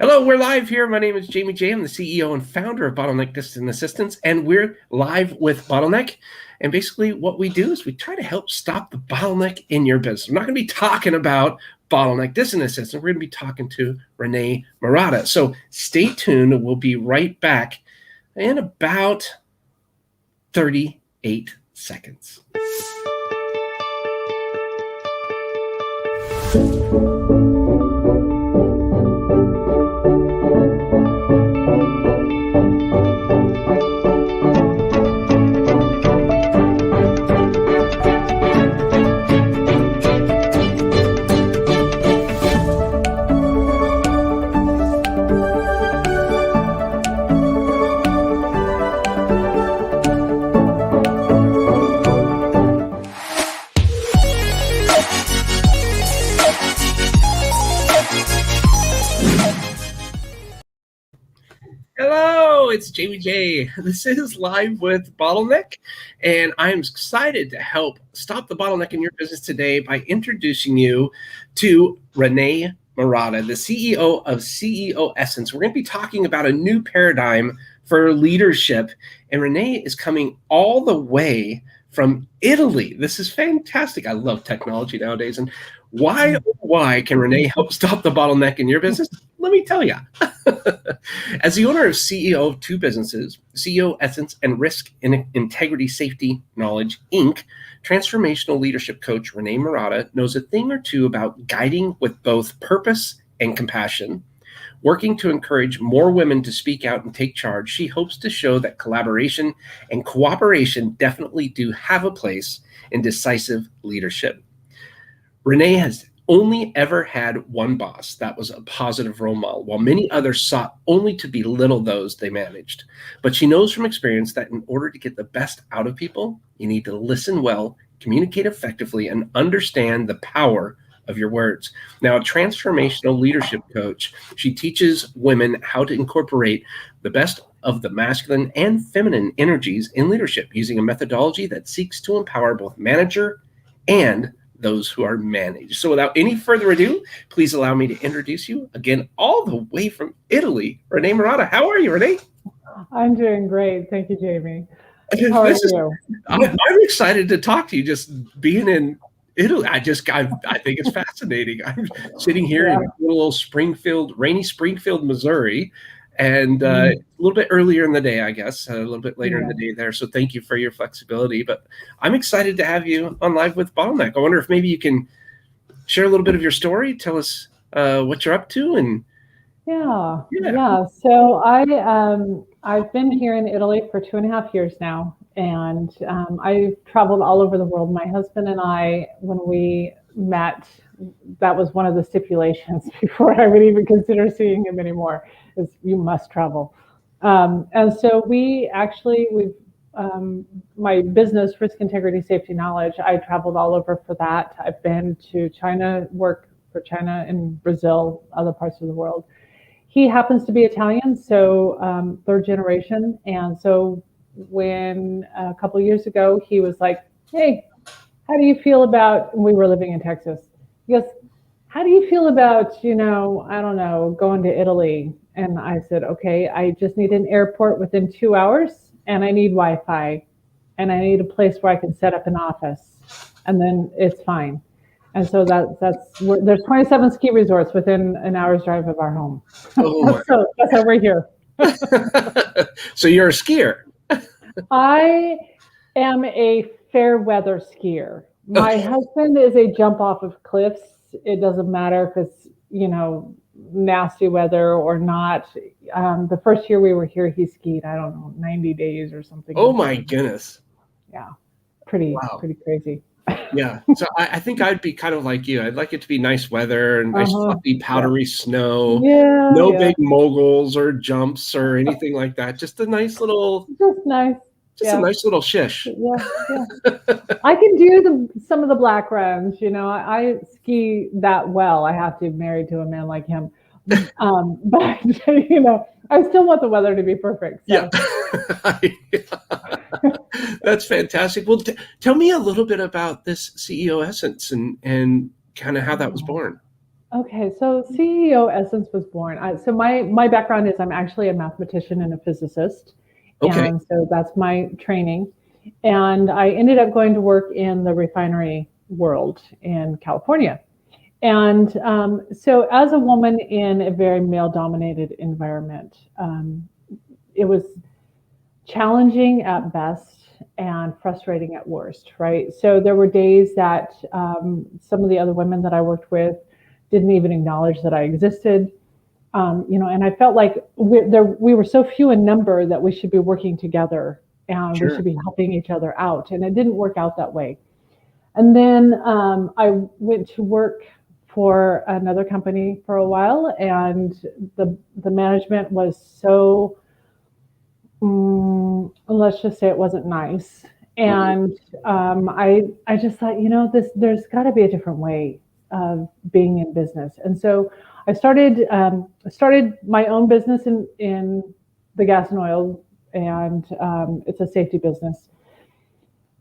Hello, we're live here. My name is Jamie J. I'm the CEO and founder of Bottleneck Distant Assistance, and we're live with Bottleneck. And basically what we do is we try to help stop the bottleneck in your business. I'm not going to be talking about Bottleneck Distant Assistance. We're going to be talking to René Murata. So stay tuned. We'll be right back in about 38 seconds. Hello, it's Jamie J. This is Live with Bottleneck, and I'm excited to help stop the bottleneck in your business today by introducing you to René Murata, the CEO of CEO Essence. We're going to be talking about a new paradigm for leadership, and René is coming all the way from Italy. This is fantastic. I love technology nowadays, and why can René help stop the bottleneck in your business? Let me tell you. As the owner of CEO of two businesses, CEO Essence and Risk and Integrity Safety Knowledge, Inc., Transformational Leadership Coach René Murata knows a thing or two about guiding with both purpose and compassion. Working to encourage more women to speak out and take charge, she hopes to show that collaboration and cooperation definitely do have a place in decisive leadership. René has only ever had one boss that was a positive role model, while many others sought only to belittle those they managed. But she knows from experience that in order to get the best out of people, you need to listen well, communicate effectively, and understand the power of your words. Now, a transformational leadership coach, she teaches women how to incorporate the best of the masculine and feminine energies in leadership using a methodology that seeks to empower both manager and those who are managed. So without any further ado, please allow me to introduce you again, all the way from Italy, René Murata. How are you, René? I'm doing great. Thank you, Jamie. How are you? I'm excited to talk to you. Just being in Italy, I think it's fascinating. I'm sitting here in little rainy Springfield, Missouri, and a little bit earlier in the day, I guess, a little bit later in the day there. So thank you for your flexibility. But I'm excited to have you on Live with Bottleneck. I wonder if maybe you can share a little bit of your story, tell us what you're up to, and yeah. So I've been here in Italy for 2.5 years now, and I've traveled all over the world. My husband and I, when we met, that was one of the stipulations before I would even consider seeing him anymore, is you must travel. And so we've my business, Risk Integrity Safety Knowledge, I traveled all over for that. I've been to China, work for China and Brazil, other parts of the world. He happens to be Italian, so third generation. And so when a couple of years ago, he was like, hey, how do you feel about, we were living in Texas. He goes, how do you feel about, I don't know, going to Italy? And I said, okay, I just need an airport within 2 hours, and I need Wi-Fi, and I need a place where I can set up an office, and then it's fine. And so there's 27 ski resorts within an hour's drive of our home. Oh so that's how we're here. So you're a skier. I am a fair weather skier. My husband is a jump off of cliffs. It doesn't matter if it's, nasty weather or not. The first year we were here, he skied, I don't know, 90 days or something. Oh my goodness. Yeah. Pretty crazy. Yeah. So I think I'd be kind of like you. I'd like it to be nice weather and nice fluffy, powdery snow. No big moguls or jumps or anything like that. Just a nice little. Just nice. A nice little shish. Yeah. I can do some of the black runs. I ski that well. I have to be married to a man like him. But I still want the weather to be perfect. So. Yeah. That's fantastic. Well, tell me a little bit about this CEO Essence and kind of how that was born. Okay, so CEO Essence was born. So my background is I'm actually a mathematician and a physicist, Okay. and so that's my training. And I ended up going to work in the refinery world in California. And so, as a woman in a very male-dominated environment, it was challenging at best and frustrating at worst, right? So there were days that some of the other women that I worked with didn't even acknowledge that I existed. And I felt like we were so few in number that we should be working together and we Sure. should be helping each other out. And it didn't work out that way. And then I went to work for another company for a while, and the management was so let's just say it wasn't nice. Mhm. And I just thought, there's got to be a different way of being in business. And so I started my own business in the gas and oil, and it's a safety business.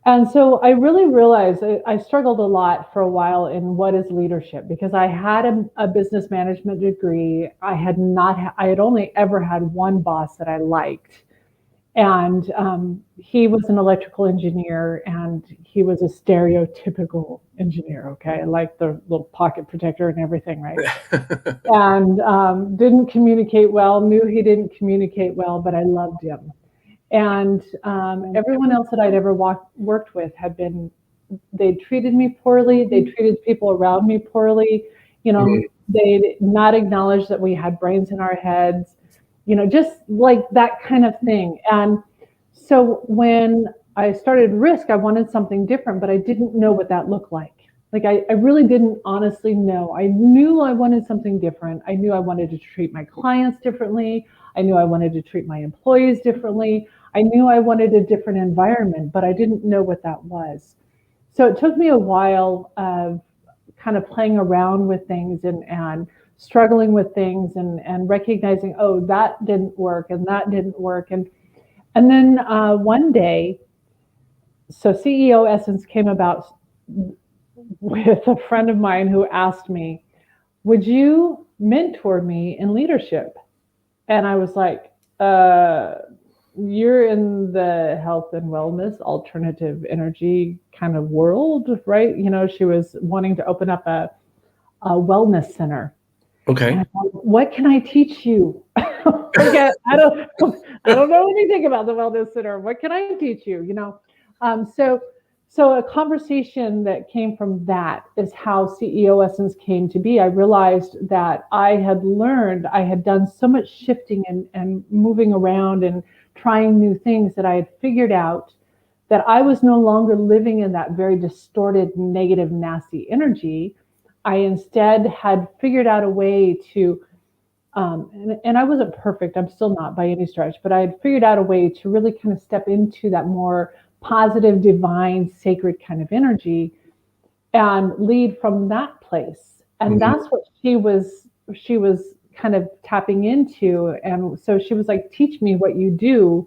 And so I really realized I struggled a lot for a while in what is leadership, because I had a business management degree. I had only ever had one boss that I liked, and he was an electrical engineer, and he was a stereotypical engineer. Okay, like the little pocket protector and everything, right? And didn't communicate well. Knew he didn't communicate well, but I loved him. And everyone else that I'd ever worked with they treated me poorly. They treated people around me poorly. Mhm. They'd not acknowledged that we had brains in our heads, just like that kind of thing. And so when I started Risk, I wanted something different, but I didn't know what that looked like. Like I really didn't honestly know. I knew I wanted something different. I knew I wanted to treat my clients differently. I knew I wanted to treat my employees differently. I knew I wanted a different environment, but I didn't know what that was. So it took me a while of kind of playing around with things and struggling with things and recognizing, oh, that didn't work and that didn't work. And then one day, so CEO Essence came about with a friend of mine who asked me, would you mentor me in leadership? And I was like, uh, you're in the health and wellness, alternative energy kind of world, right? She was wanting to open up a wellness center. And Okay. I thought, what can I teach you? Okay, I don't know anything about the wellness center. What can I teach you? So a conversation that came from that is how CEO Essence came to be. I realized that I had done so much shifting and moving around and trying new things, that I had figured out that I was no longer living in that very distorted, negative, nasty energy. I instead had figured out a way to, and I wasn't perfect, I'm still not by any stretch, but I had figured out a way to really kind of step into that more positive, divine, sacred kind of energy and lead from that place. And Mhm. that's what she was kind of tapping into. And so she was like, teach me what you do.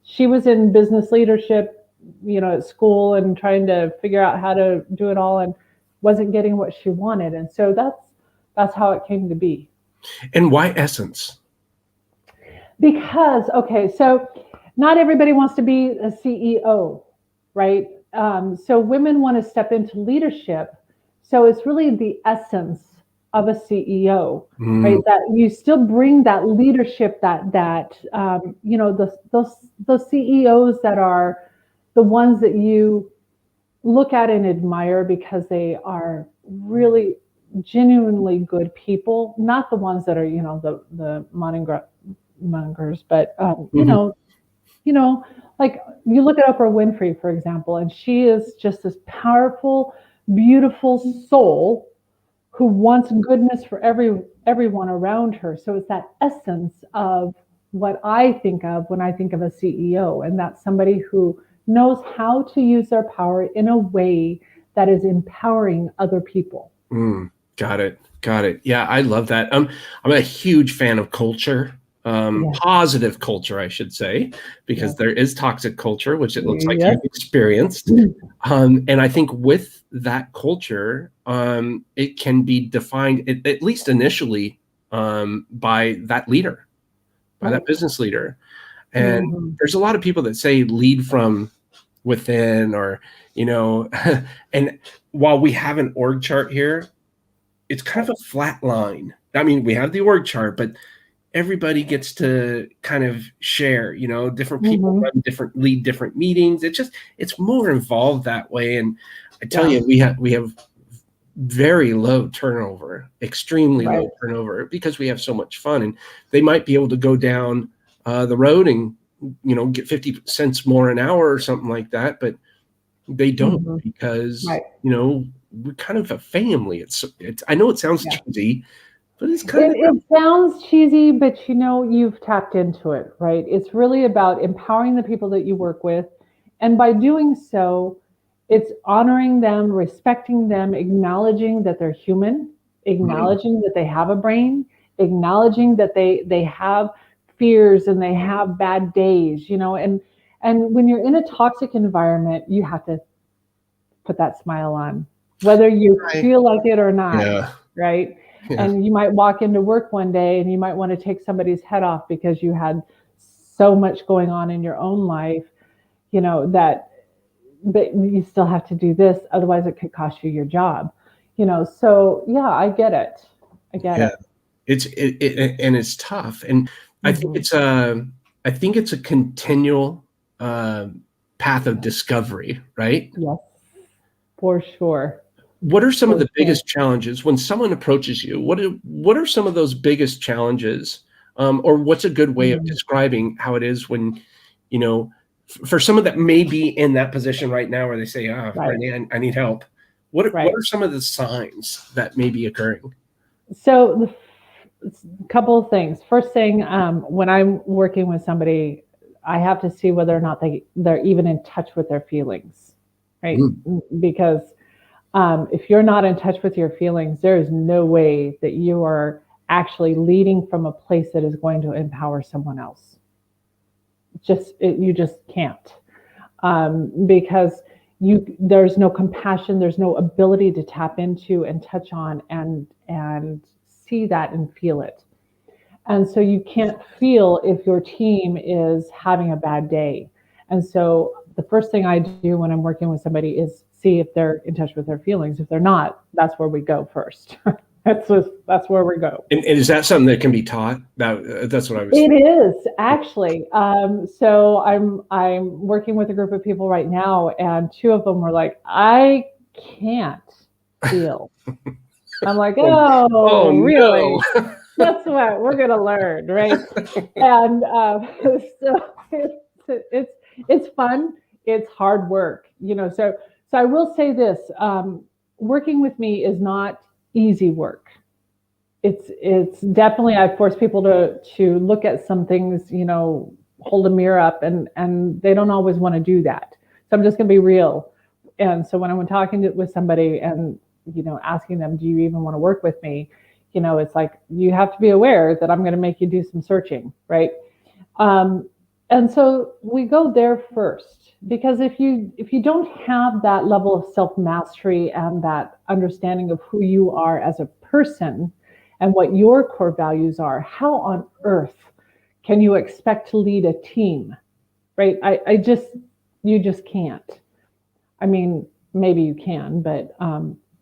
She was in business leadership, at school, and trying to figure out how to do it all, and wasn't getting what she wanted. And so that's how it came to be. And why essence? Because, okay, so not everybody wants to be a CEO, right? So women want to step into leadership. So it's really the essence of a CEO, right? Mm. That you still bring that leadership, those CEOs that are the ones that you look at and admire because they are really genuinely good people, not the ones that are, the mongers, but Mhm. like you look at Oprah Winfrey, for example, and she is just this powerful, beautiful soul who wants goodness for everyone around her. So it's that essence of what I think of when I think of a CEO, and that's somebody who knows how to use their power in a way that is empowering other people. Mm. Got it. Got it. Yeah, I love that. I'm a huge fan of culture. positive culture, I should say, because there is toxic culture, which it looks like Yes. you've experienced. And I think with that culture, it can be defined, at least initially, by that leader, by that business leader. And there's a lot of people that say lead from within, or, and while we have an org chart here, it's kind of a flat line. I mean, we have the org chart, but everybody gets to kind of share, different people lead different meetings. It's more involved that way. And I tell you, we have very low turnover, extremely low turnover, because we have so much fun. And they might be able to go down the road and, get 50 cents more an hour or something like that, but they don't, because, we're kind of a family. It's I know it sounds cheesy, but it's kind of. It sounds cheesy, but you've tapped into it, right? It's really about empowering the people that you work with. And by doing so, it's honoring them, respecting them, acknowledging that they're human, acknowledging that they have a brain, acknowledging that they have fears and they have bad days, and when you're in a toxic environment, you have to put that smile on, whether you feel like it or not, right? Yeah. And you might walk into work one day and you might want to take somebody's head off because you had so much going on in your own life, but you still have to do this. Otherwise it could cost you your job, so yeah, I get it. And it's tough. And I think it's a continual path of discovery, right? Yes, for sure. What are some of the biggest challenges when someone approaches you? What are some of those biggest challenges, or what's a good way of describing how it is when, for someone that may be in that position right now where they say, René, I need help. What are some of the signs that may be occurring? So a couple of things. First thing, when I'm working with somebody, I have to see whether or not they're even in touch with their feelings, right? Because if you're not in touch with your feelings, there is no way that you are actually leading from a place that is going to empower someone else. You just can't, because there's no compassion, there's no ability to tap into and touch on and see that and feel it. And so you can't feel if your team is having a bad day. And so the first thing I do when I'm working with somebody is see if they're in touch with their feelings. If they're not, that's where we go first. That's where we go. And is that something that can be taught? That's what I was. It is actually. So I'm working with a group of people right now, and two of them were like, "I can't feel." I'm like, "Oh really? No. That's what we're gonna learn, right?" And so it's fun. It's hard work, So I will say this: working with me is not easy work. It's definitely, I force people to look at some things, hold a mirror up, and they don't always want to do that. So I'm just going to be real. And so when I'm talking with somebody and asking them, do you even want to work with me? It's like, you have to be aware that I'm going to make you do some searching, right? And so we go there first, because if you don't have that level of self-mastery and that understanding of who you are as a person and what your core values are, how on earth can you expect to lead a team, right? You just can't. I mean, maybe you can, but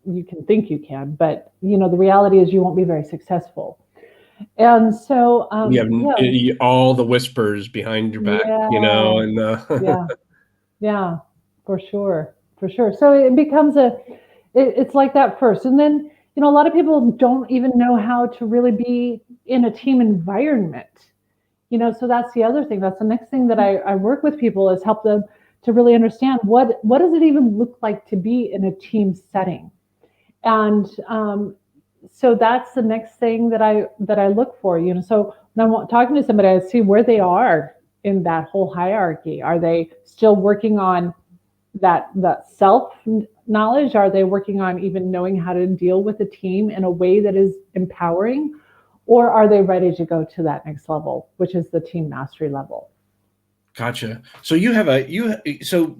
you can think you can, but the reality is you won't be very successful. And so you have all the whispers behind your back, and yeah, for sure. So it becomes it's like that first, and then a lot of people don't even know how to really be in a team environment. So that's the other thing. That's the next thing that I work with people, is help them to really understand what does it even look like to be in a team setting. And so that's the next thing that I look for. So when I'm talking to somebody, I see where they are in that whole hierarchy. Are they still working on that self knowledge? Are they working on even knowing how to deal with a team in a way that is empowering? or are they ready to go to that next level, which is the team mastery level? Gotcha. So so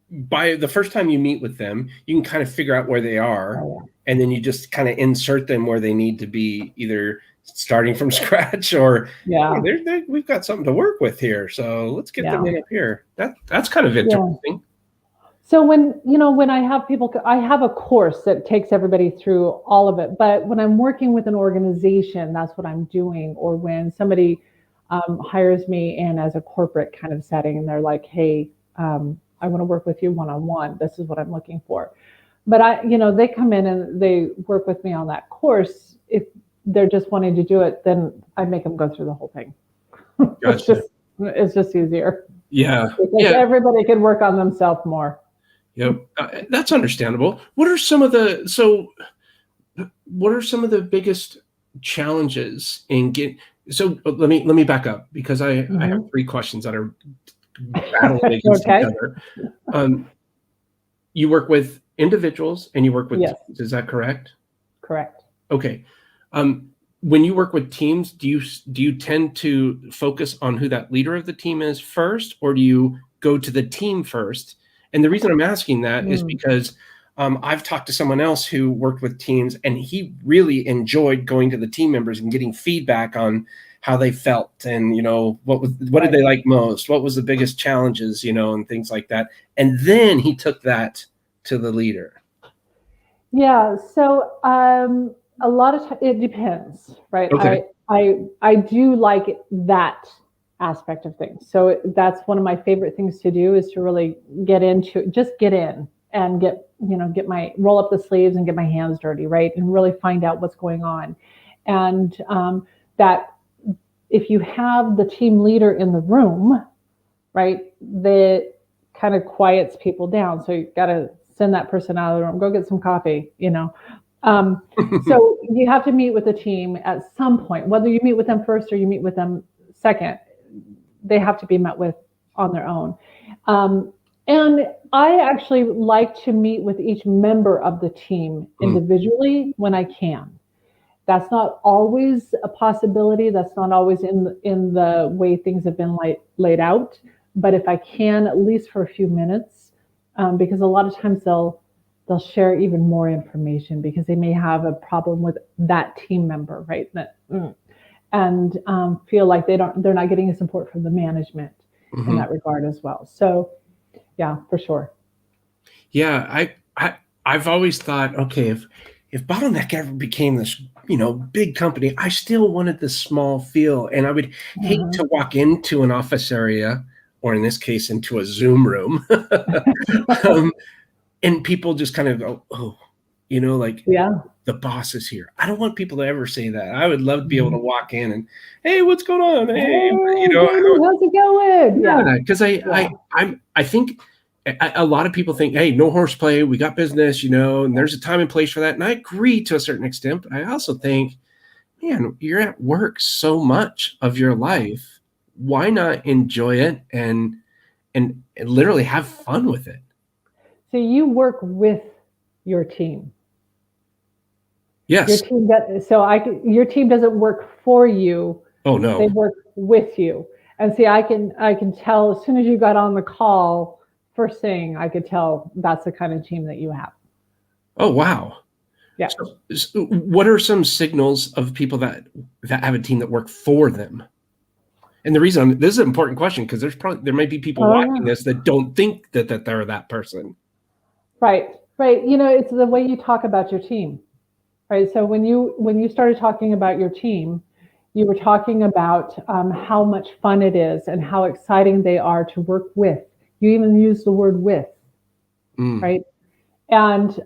by the first time you meet with them, you can kind of figure out where they are, and then you just kind of insert them where they need to be, either starting from scratch or hey, we've got something to work with here, so let's get them in up here. That's kind of interesting. So when I have people, I have a course that takes everybody through all of it. But when I'm working with an organization, that's what I'm doing. Or when somebody hires me in as a corporate kind of setting, and they're like, "Hey, I want to work with you one-on-one. This is what I'm looking for." But they come in and they work with me on that course. If they're just wanting to do it, then I make them go through the whole thing. Gotcha. It's just easier. Yeah. Because everybody can work on themselves more. Yep. That's understandable. What are some of the biggest challenges in so let me back up, because I have 3 questions that are battling against each other. You work with individuals and you work with teams, is that correct? Correct. Okay. When you work with teams, do you tend to focus on who that leader of the team is first, or do you go to the team first? And the reason I'm asking that is because I've talked to someone else who worked with teams, and he really enjoyed going to the team members and getting feedback on how they felt, and what did they like most, what was the biggest challenges, and things like that. And then he took that to the leader. Yeah. So a lot of it depends, right? Okay. I do like that aspect of things. So that's one of my favorite things to do, is to really get in and get my roll up the sleeves and get my hands dirty, right? And really find out what's going on. And that if you have the team leader in the room, right, that kind of quiets people down. So you've got to send that person out of the room, go get some coffee, So you have to meet with the team at some point, whether you meet with them first or you meet with them second. They have to be met with on their own. And I actually like to meet with each member of the team individually when I can. That's not always a possibility. That's not always in the way things have been laid out. But if I can, at least for a few minutes, because a lot of times they'll share even more information because they may have a problem with that team member, right? And feel like they're not getting the support from the management in that regard as well. So, yeah, for sure. Yeah, I've always thought, okay, if Bottleneck ever became this, big company, I still wanted this small feel, and I would hate to walk into an office area, or in this case, into a Zoom room, and people just kind of go, oh, the boss is here. I don't want people to ever say that. I would love to be able to walk in and, hey, what's going on? Hey, how's it going? Yeah, because I think a lot of people think, hey, no horseplay, we got business, and there's a time and place for that. And I agree to a certain extent, but I also think, man, you're at work so much of your life. Why not enjoy it and literally have fun with it? So you work with your team. Yes. Your team doesn't work for you. Oh no. They work with you. And see, I can tell as soon as you got on the call, first thing I could tell that's the kind of team that you have. Oh wow. Yeah. So what are some signals of people that have a team that work for them? And the reason this is an important question, because there might be people watching this that don't think that they're that person. Right. It's the way you talk about your team. Right. So when you started talking about your team, you were talking about how much fun it is and how exciting they are to work with. You even use the word with, right? And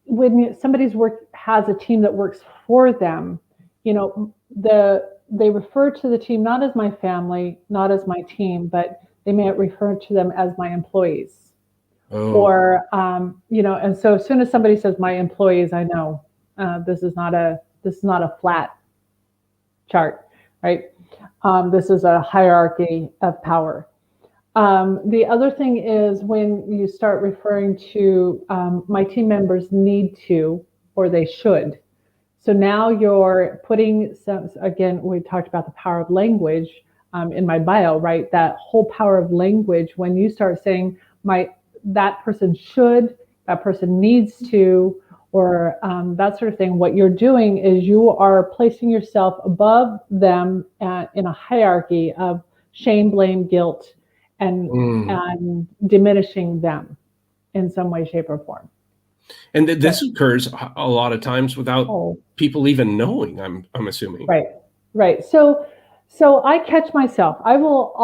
when somebody's has a team that works for them, they refer to the team not as my family, not as my team, but they may refer to them as my employees. Or, and so as soon as somebody says my employees, I know this is not a flat chart, right? This is a hierarchy of power. The other thing is when you start referring to my team members need to, or they should. So now you're putting some, again, we talked about the power of language in my bio, right? That whole power of language, when you start saying that person should, that person needs to, or that sort of thing, what you're doing is you are placing yourself above them in a hierarchy of shame, blame, guilt, and diminishing them in some way, shape, or form. And this occurs a lot of times without people even knowing, I'm assuming. Right. So I catch myself. I will,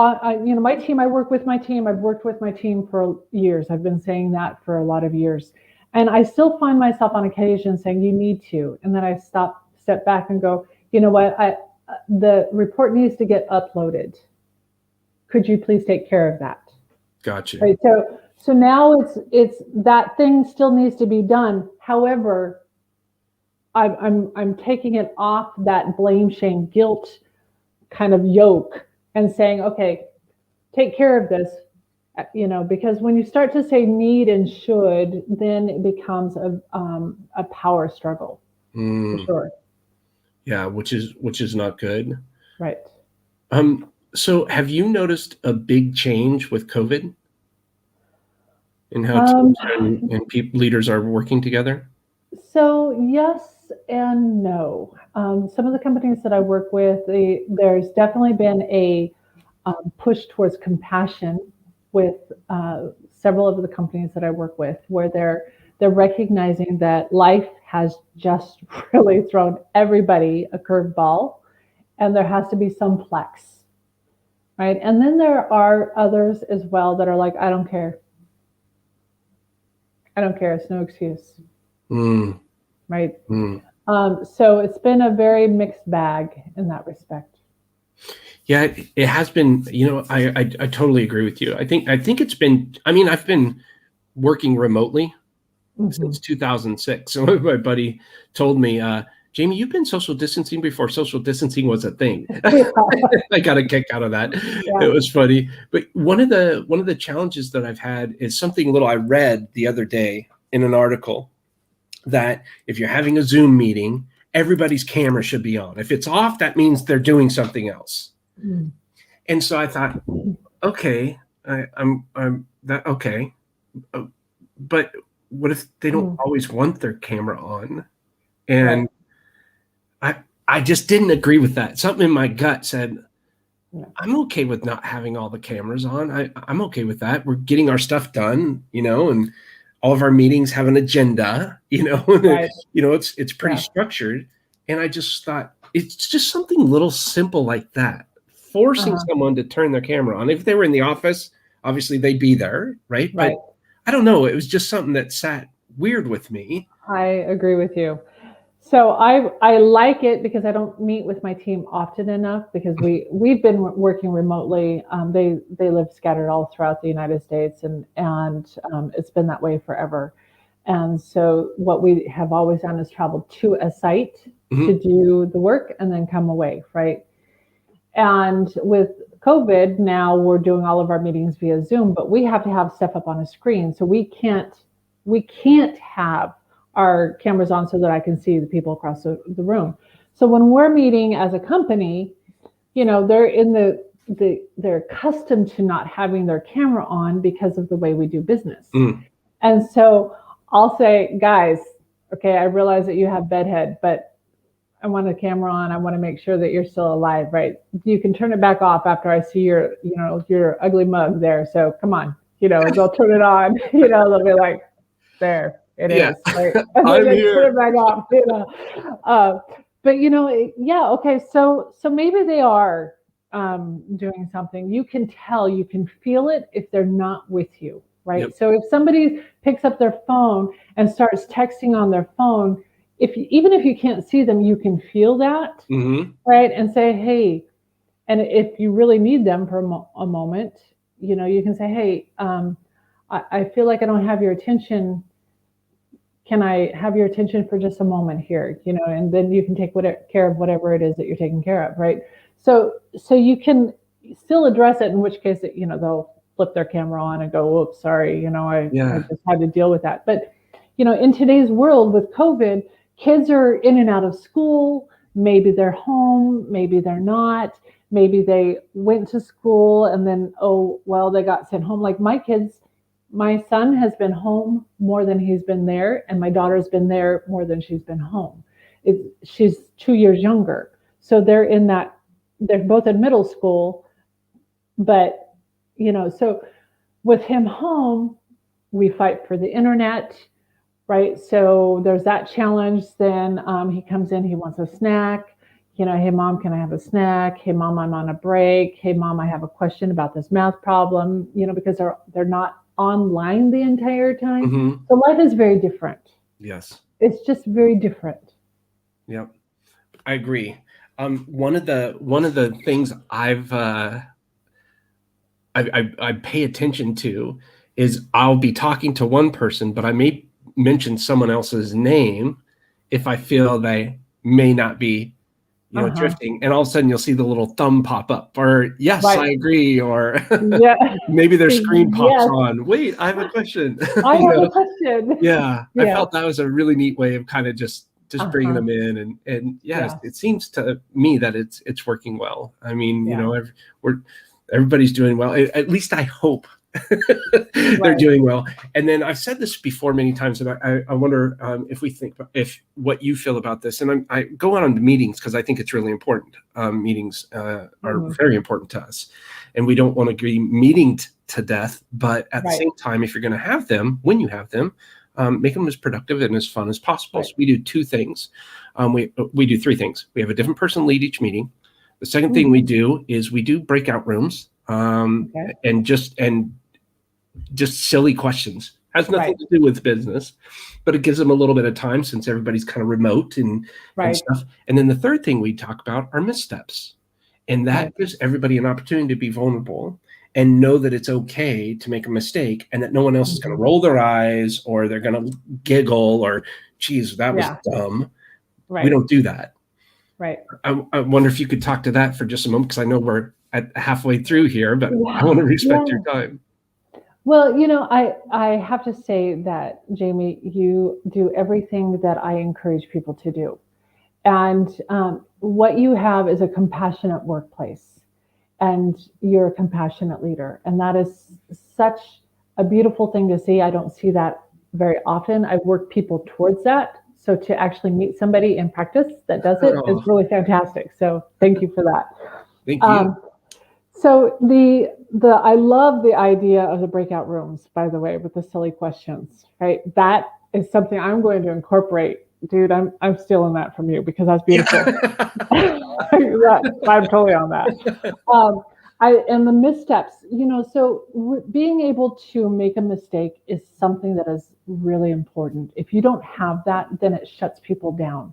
my team, I work with my team. I've worked with my team for years. I've been saying that for a lot of years. And I still find myself on occasion saying, you need to. And then I step back and go, you know what? The report needs to get uploaded. Could you please take care of that? Gotcha. Right. So now it's that thing still needs to be done. However, I'm taking it off that blame, shame, guilt kind of yoke and saying, okay, take care of this, because when you start to say need and should, then it becomes a power struggle for sure. Yeah, which is not good. Right. So have you noticed a big change with COVID in how teams and leaders are working together? So yes and no. Some of the companies that I work with, there's definitely been a push towards compassion with several of the companies that I work with, where they're recognizing that life has just really thrown everybody a curveball, and there has to be some flex, right? And then there are others as well that are like, I don't care. It's no excuse. Right. So it's been a very mixed bag in that respect. Yeah, it has been. I totally agree with you. I think it's been. I mean, I've been working remotely since 2006. So my buddy told me, Jamie, you've been social distancing before social distancing was a thing. I got a kick out of that. Yeah. It was funny. But one of the challenges that I've had is something little I read the other day in an article, that if you're having a Zoom meeting, everybody's camera should be on. If it's off, that means they're doing something else. And so I thought, okay, I'm that okay, but what if they don't always want their camera on? And I just didn't agree with that. Something in my gut said, I'm okay with not having all the cameras on. I'm okay with that. We're getting our stuff done, and all of our meetings have an agenda, it's pretty structured. And I just thought it's just something little simple like that, forcing someone to turn their camera on. If they were in the office, obviously they'd be there, right? But I don't know. It was just something that sat weird with me. I agree with you. So I like it because I don't meet with my team often enough, because we've been working remotely. They live scattered all throughout the United States, and it's been that way forever. And so what we have always done is travel to a site to do the work and then come away, right? And with COVID, now we're doing all of our meetings via Zoom, but we have to have stuff up on a screen. So we can't have our cameras on so that I can see the people across the room. So when we're meeting as a company, they're accustomed to not having their camera on because of the way we do business. And so I'll say, guys, okay, I realize that you have bedhead, but I want a camera on. I want to make sure that you're still alive, right? You can turn it back off after I see your ugly mug there. So come on, they'll turn it on, they'll be like, there. It is. Right? I'm here. Put it back off, but okay. So maybe they are doing something. You can tell, you can feel it if they're not with you, right? Yep. So if somebody picks up their phone and starts texting on their phone, even if you can't see them, you can feel that, right? And say, hey, and if you really need them for a moment, you can say, hey, I feel like I don't have your attention. Can I have your attention for just a moment here? And then you can take care of whatever it is that you're taking care of, right? So you can still address it, in which case, they'll flip their camera on and go, oops, sorry, I just had to deal with that. But, in today's world with COVID, kids are in and out of school. Maybe they're home, maybe they're not. Maybe they went to school and then, oh, well, they got sent home. Like my kids, my son has been home more than he's been there, and my daughter's been there more than she's been home. She's 2 years younger. So they're both in middle school, but, so with him home, we fight for the internet, right? So there's that challenge. Then he comes in, he wants a snack. Hey, mom, can I have a snack? Hey, mom, I'm on a break. Hey, mom, I have a question about this math problem, because they're not online the entire time. Mm-hmm. So life is very different. Yes. It's just very different. Yep. I agree. One of the things I pay attention to is I'll be talking to one person, but I may mention someone else's name if I feel they may not be, drifting, and all of a sudden you'll see the little thumb pop up, or yes, right. I agree, or maybe their screen pops on. Wait, I have a question. I have a question. Yeah, I felt that was a really neat way of kind of just bringing them in, and it seems to me that it's working well. I mean, everybody's doing well. At least I hope they're doing well. And then I've said this before many times, and I wonder if what you feel about this. And I go on to meetings because I think it's really important. Meetings are very important to us, and we don't want to be meeting to death. But at the same time, if you're going to have them, when you have them, make them as productive and as fun as possible. So we do two things. We do three things. We have a different person lead each meeting. The second thing we do is we do breakout rooms, and just silly questions. Has nothing to do with business, but it gives them a little bit of time since everybody's kind of remote and stuff. And then the third thing we talk about are missteps. And that gives everybody an opportunity to be vulnerable and know that it's okay to make a mistake, and that no one else is going to roll their eyes or they're going to giggle or, geez, that was dumb. We don't do that. Right. I wonder if you could talk to that for just a moment, because I know we're at halfway through here, but I want to respect your time. Well, I have to say that, Jamie, you do everything that I encourage people to do. And what you have is a compassionate workplace, and you're a compassionate leader. And that is such a beautiful thing to see. I don't see that very often. I work people towards that. So to actually meet somebody in practice that does it is really fantastic. So thank you for that. Thank you. So I love the idea of the breakout rooms, by the way, with the silly questions, right? That is something I'm going to incorporate. Dude, I'm stealing that from you because that's beautiful. I'm totally on that. And the missteps, so being able to make a mistake is something that is really important. If you don't have that, then it shuts people down.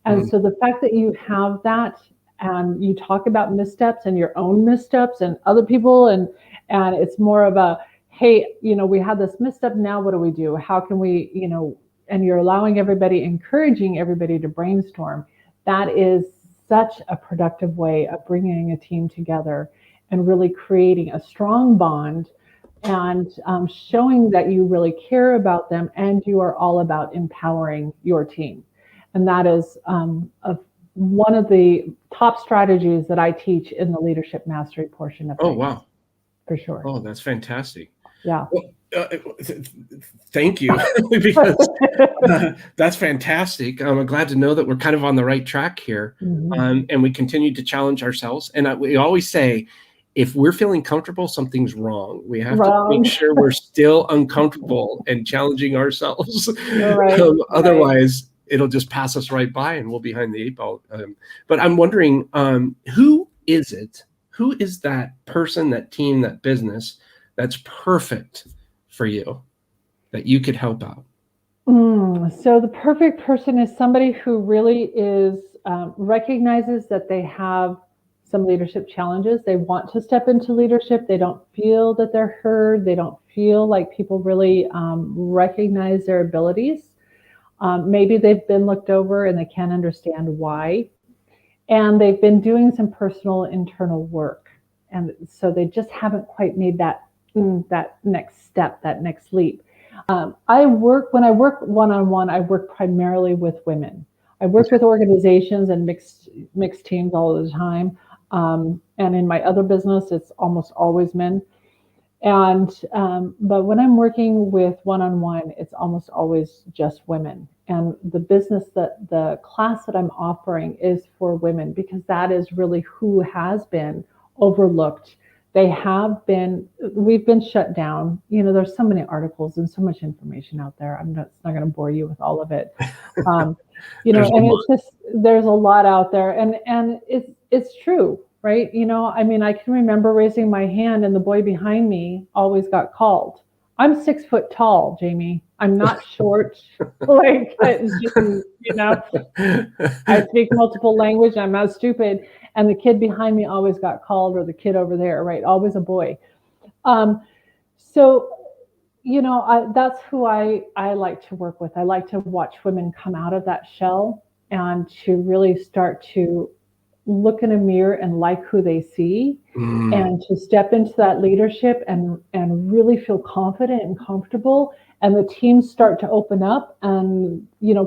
And so the fact that you have that, and you talk about missteps and your own missteps and other people, and it's more of a, hey, we had this misstep, now what do we do? How can we, and you're encouraging everybody to brainstorm. That is such a productive way of bringing a team together and really creating a strong bond, and showing that you really care about them, and you are all about empowering your team. And that is one of the top strategies that I teach in the leadership mastery portion of things. Oh, wow. For sure. Oh, that's fantastic. Yeah. Well, thank you, because that's fantastic. I'm glad to know that we're kind of on the right track here, and we continue to challenge ourselves. And we always say, if we're feeling comfortable, something's wrong. We have to make sure we're still uncomfortable and challenging ourselves. Otherwise, it'll just pass us right by and we'll be behind the eight ball. But I'm wondering, who is it? Who is that person, that team, that business that's perfect for you, that you could help out? So the perfect person is somebody who really recognizes that they have some leadership challenges. They want to step into leadership. They don't feel that they're heard. They don't feel like people really recognize their abilities. Maybe they've been looked over and they can't understand why. And they've been doing some personal internal work. And so they just haven't quite made that next step, that next leap. When I work one-on-one, I work primarily with women. I work with organizations and mixed teams all the time. And in my other business, it's almost always men. And but when I'm working with one-on-one, it's almost always just women. And the class that I'm offering is for women because that is really who has been overlooked. We've been shut down. There's so many articles and so much information out there. It's not going to bore you with all of it. And it's just, there's a lot out there, and it's true, right? I can remember raising my hand and the boy behind me always got called. I'm 6 foot tall, Jamie. I'm not short. It's just, I speak multiple language. I'm not stupid. And the kid behind me always got called, or the kid over there, right? Always a boy. So that's who I like to work with. I like to watch women come out of that shell and to really start to look in a mirror and like who they see, and to step into that leadership and really feel confident and comfortable, and the teams start to open up. And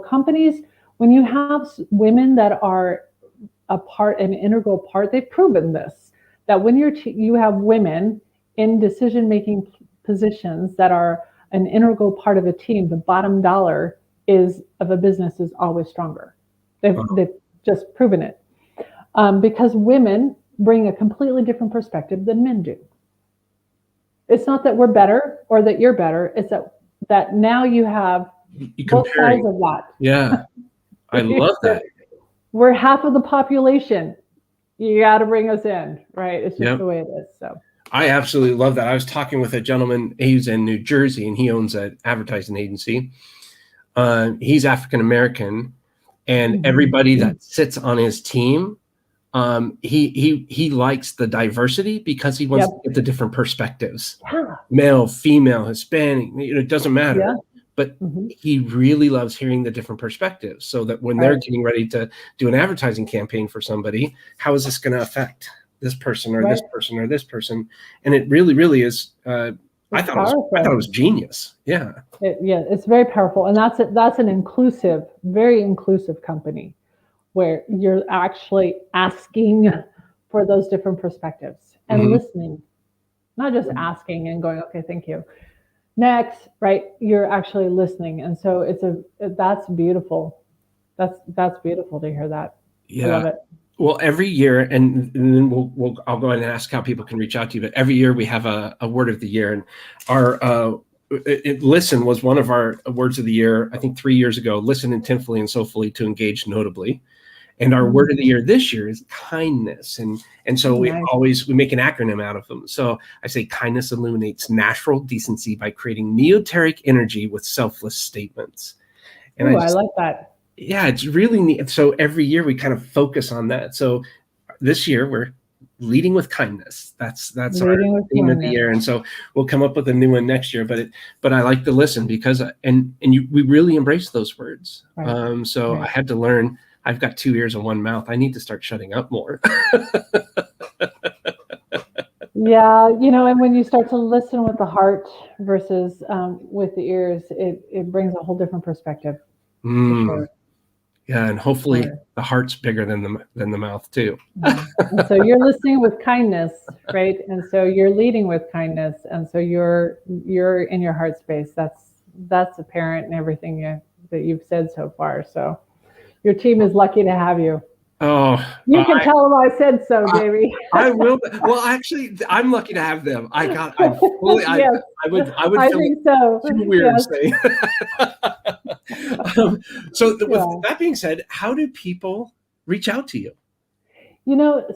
companies, when you have women that are an integral part, they've proven this, that when you have women in decision-making positions that are an integral part of a team, the bottom dollar of a business is always stronger. They've just proven it. Because women bring a completely different perspective than men do. It's not that we're better or that you're better. It's that now you have both sides of that. Yeah, I love that. We're half of the population. You got to bring us in, right? It's just the way it is. So I absolutely love that. I was talking with a gentleman. He's in New Jersey, and he owns an advertising agency. He's African American, and everybody that sits on his team, he likes the diversity because he wants to get the different perspectives. Male, female, Hispanic, it doesn't matter. But he really loves hearing the different perspectives, so that when they're getting ready to do an advertising campaign for somebody, how is this going to affect this person or this person or this person? And it really, really is. I thought it was genius. Yeah. It's very powerful, and that's an inclusive, very inclusive company, where you're actually asking for those different perspectives and listening, not just asking and going, okay, thank you. Next, right? You're actually listening. And so that's beautiful. That's beautiful to hear that. Yeah. I love it. Well, every year, and then I'll go ahead and ask how people can reach out to you, but every year we have a word of the year, and our, listen was one of our words of the year, I think 3 years ago. Listen intentfully and soulfully to engage notably. And our word of the year this year is kindness. And so we make an acronym out of them. So I say kindness illuminates natural decency by creating neoteric energy with selfless statements. And I like that. Yeah, it's really neat. So every year we kind of focus on that. So this year we're leading with kindness. That's our theme of the year. And so we'll come up with a new one next year. But I like to listen because we really embrace those words. Right. So I had to learn. I've got 2 ears and one mouth. I need to start shutting up more. Yeah, and when you start to listen with the heart versus with the ears, it brings a whole different perspective. Sure. Yeah, and hopefully the heart's bigger than the mouth too. And so you're listening with kindness, right? And so you're leading with kindness, and so you're in your heart space. That's apparent in everything that you've said so far. So your team is lucky to have you. Oh, you can tell them I said so, Jamie. I will. Well, actually, I'm lucky to have them. I would. I think so. Too weird to say. With that being said, how do people reach out to you?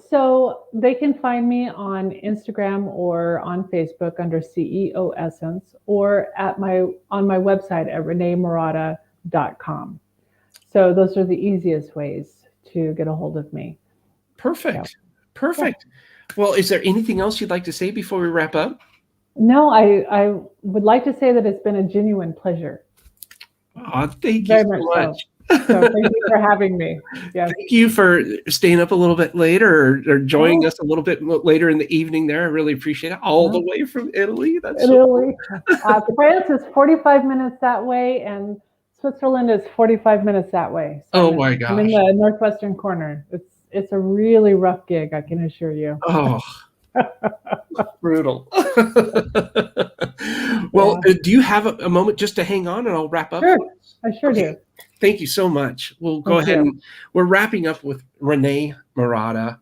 So they can find me on Instagram or on Facebook under CEO Essence, or on my website at renemurata.com. So those are the easiest ways to get a hold of me. Perfect. Yeah. Well, is there anything else you'd like to say before we wrap up? No, I would like to say that it's been a genuine pleasure. Oh, thank you so much. So thank you for having me. Yes. Thank you for staying up a little bit later or joining us a little bit later in the evening there. I really appreciate it. All the way from Italy. That's Italy. France is 45 minutes that way, and Switzerland is 45 minutes that way. So Oh my I'm in gosh. the northwestern corner. It's a really rough gig, I can assure you. Oh, brutal. Well, Yeah, do you have a moment just to hang on and I'll wrap up sure. for us? I sure Okay. do. Thank you so much. We'll go Thank ahead you. and we're wrapping up with René Murata.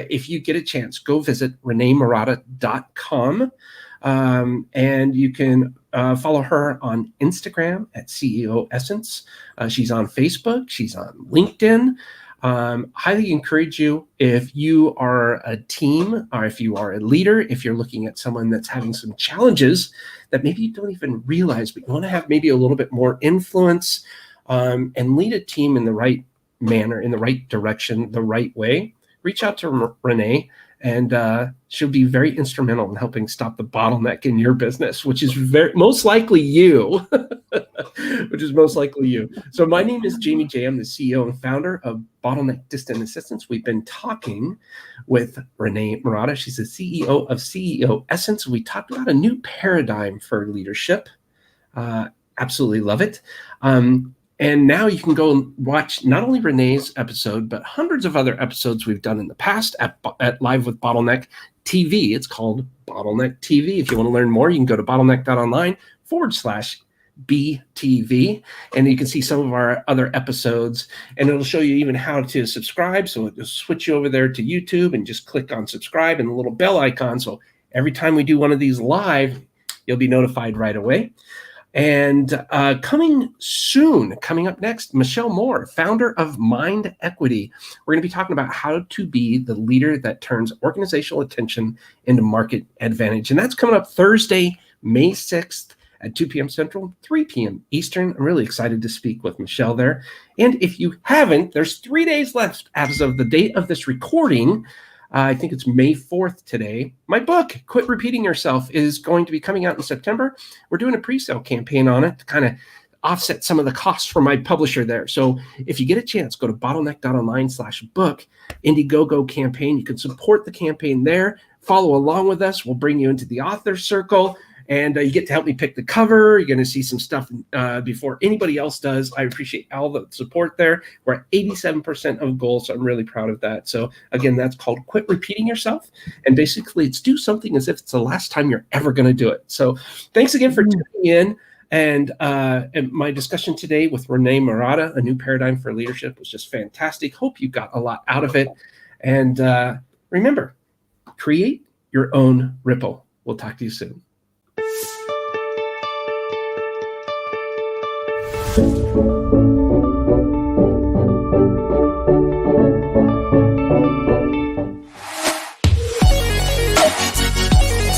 If you get a chance, go visit renemurata.com. And you can follow her on Instagram at CEO Essence. She's on Facebook. She's on LinkedIn. Highly encourage you, if you are a team or if you are a leader, if you're looking at someone that's having some challenges that maybe you don't even realize, but you want to have maybe a little bit more influence and lead a team in the right manner, in the right direction, the right way, reach out to Renee, and she'll be very instrumental in helping stop the bottleneck in your business, which is most likely you. Which is most likely you. So my name is Jamie J. I'm the CEO and founder of Bottleneck Distant Assistance. We've been talking with René Murata. She's the CEO of CEO Essence. We talked about a new paradigm for leadership. Absolutely love it. And now you can go and watch not only René's episode, but hundreds of other episodes we've done in the past at Live with Bottleneck TV. It's called Bottleneck TV. If you want to learn more, you can go to bottleneck.online/BTV, and you can see some of our other episodes, and it'll show you even how to subscribe. So it'll switch you over there to YouTube and just click on subscribe and the little bell icon. So every time we do one of these live, you'll be notified right away. And coming up next, Michelle Moore, founder of Mind Equity. We're going to be talking about how to be the leader that turns organizational attention into market advantage. And that's coming up Thursday, May 6th at 2 p.m. Central, 3 p.m. Eastern. I'm really excited to speak with Michelle there. And if you haven't, there's 3 days left as of the date of this recording. I think it's May 4th today. My book, Quit Repeating Yourself, is going to be coming out in September. We're doing a pre-sale campaign on it to kind of offset some of the costs for my publisher there. So if you get a chance, go to bottleneck.online/book, Indiegogo campaign. You can support the campaign there. Follow along with us. We'll bring you into the author circle. And you get to help me pick the cover. You're going to see some stuff before anybody else does. I appreciate all the support there. We're at 87% of goal, so I'm really proud of that. So again, that's called Quit Repeating Yourself. And basically, it's do something as if it's the last time you're ever going to do it. So thanks again for tuning in. And my discussion today with René Murata, A New Paradigm for Leadership, was just fantastic. Hope you got a lot out of it. And remember, create your own ripple. We'll talk to you soon.